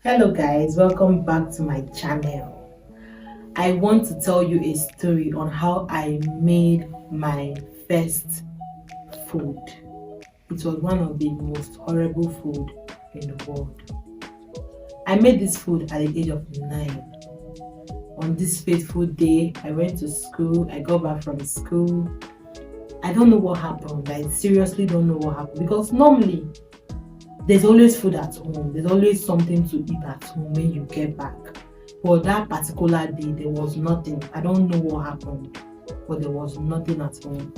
Hello guys, welcome back to my channel. I want to tell you a story on how I made my first food. It was one of the most horrible food in the world. I made this food at the age of 9. On this fateful day, I went to school, I got back from school. I don't know what happened. I seriously don't know what happened because normally there's always food at home. There's always something to eat at home when you get back. But that particular day, there was nothing. I don't know what happened, but there was nothing at home.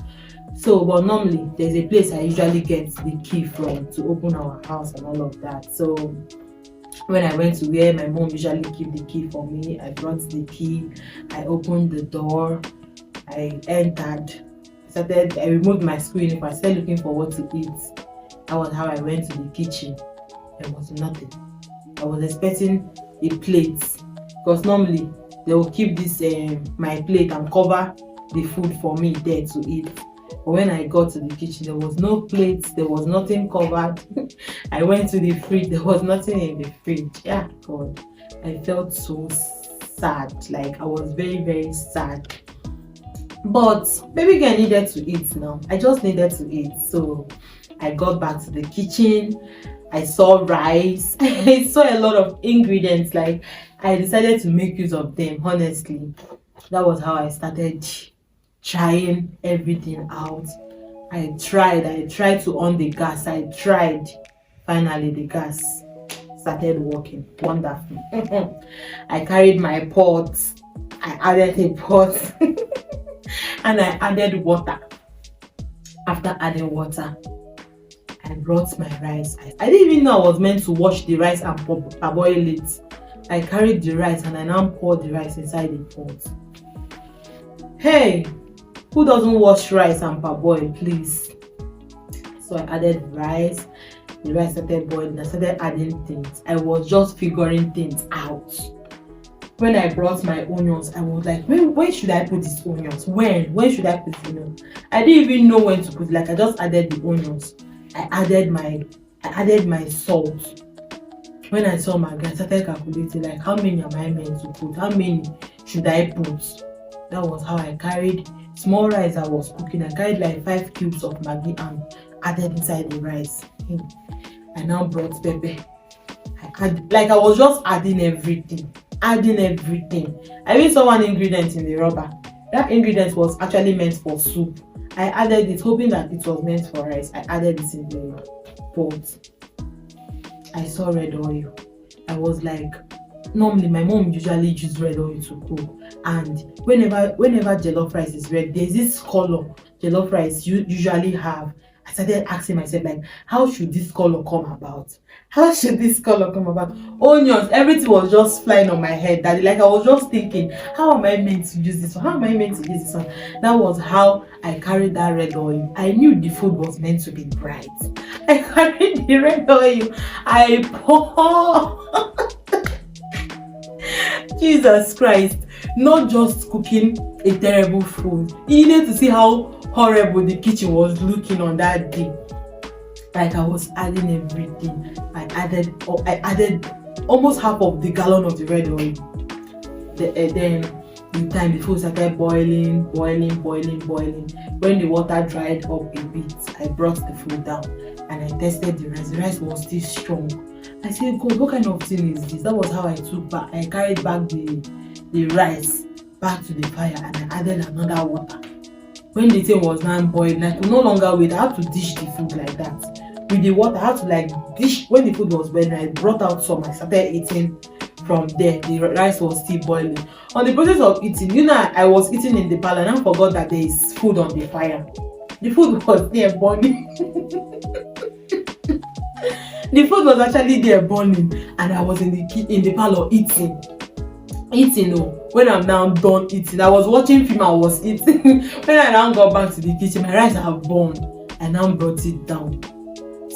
So, but normally, there's a place I usually get the key from to open our house and all of that. So, when I went to where my mom usually keep the key for me, I brought the key. I opened the door. I entered. I removed my school uniform. I started looking for what to eat. That was how I went to the kitchen. There was nothing. I was expecting a plate because normally they will keep this my plate and cover the food for me there to eat. But when I got to the kitchen, there was no plate. There was nothing covered. I went to the fridge. There was nothing in the fridge. Yeah, God, I felt so sad. Like I was very, very sad. But baby girl needed to eat now. I just needed to eat. So I got back to the kitchen. I saw rice. I saw a lot of ingredients. Like I decided to make use of them. Honestly, that was how I started trying everything out. I tried to on the gas. I tried. Finally, the gas started working. Wonderful. I carried my pot. I added a pot and I added water. After adding water, I brought my rice. I didn't even know I was meant to wash the rice and parboil it. I carried the rice and I now poured the rice inside the pot. Hey, who doesn't wash rice and parboil, please? So I added rice. The rice started boiling. I started adding things. I was just figuring things out. When I brought my onions, I was like, when should I put these onions? When should I put onions? I didn't even know when to put. Like I just added the onions. I added my salt. When I saw my guy, I started calculating like how many am I meant to put? How many should I put? That was how I carried small rice I was cooking. I carried like 5 cubes of Maggi and added inside the rice. I now brought pepper. I was just adding everything. I even saw one ingredient in the rubber. That ingredient was actually meant for soup. I added it hoping that it was meant for rice. I added it in the pot. I saw red oil. I was like, normally my mom usually uses red oil to cook, and whenever jollof rice is red, there's this color jollof rice usually have. I started asking myself like, how should this color come about? Onions, everything was just flying on my head. That like I was just thinking, how am I meant to use this one? That was how I carried that red oil. I knew the food was meant to be bright. I carried the red oil. I pour. Jesus Christ! Not just cooking a terrible food. You needed to see how horrible the kitchen was looking on that day. Like I was adding everything. I added almost half of the gallon of the red oil. Then in time the food started boiling. When the water dried up a bit, I brought the food down and I tested the rice. The rice was still strong. I said, God, what kind of thing is this? That was how I carried back the rice back to the fire and I added another water. When the thing was now boiling, I could no longer wait. I had to dish the food like that. With the water, I had to like dish. When the food was boiling, I brought out some. I started eating from there. The rice was still boiling. On the process of eating, I was eating in the parlor and I forgot that there is food on the fire. The food was there burning. The food was actually there burning, and I was in the parlor eating. When I'm now done eating, I was watching film. I was eating. When I now got back to the kitchen, my rice have burned. I now brought it down.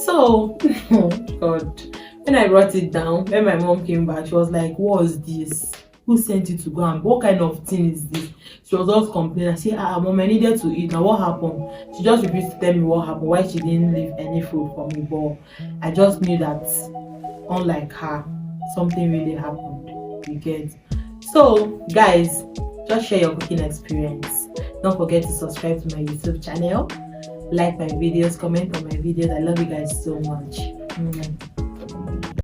So, oh God, when I brought it down, when my mom came back, she was like, "What's this? Who sent you to go and what kind of thing is this?" She was just complaining. I said, Mom, I needed to eat. Now what happened? She just refused to tell me what happened, why she didn't leave any food for me. But I just knew that, unlike her, something really happened. You get? So guys, just share your cooking experience. Don't forget to subscribe to my YouTube channel, like my videos, comment on my videos. I love you guys so much.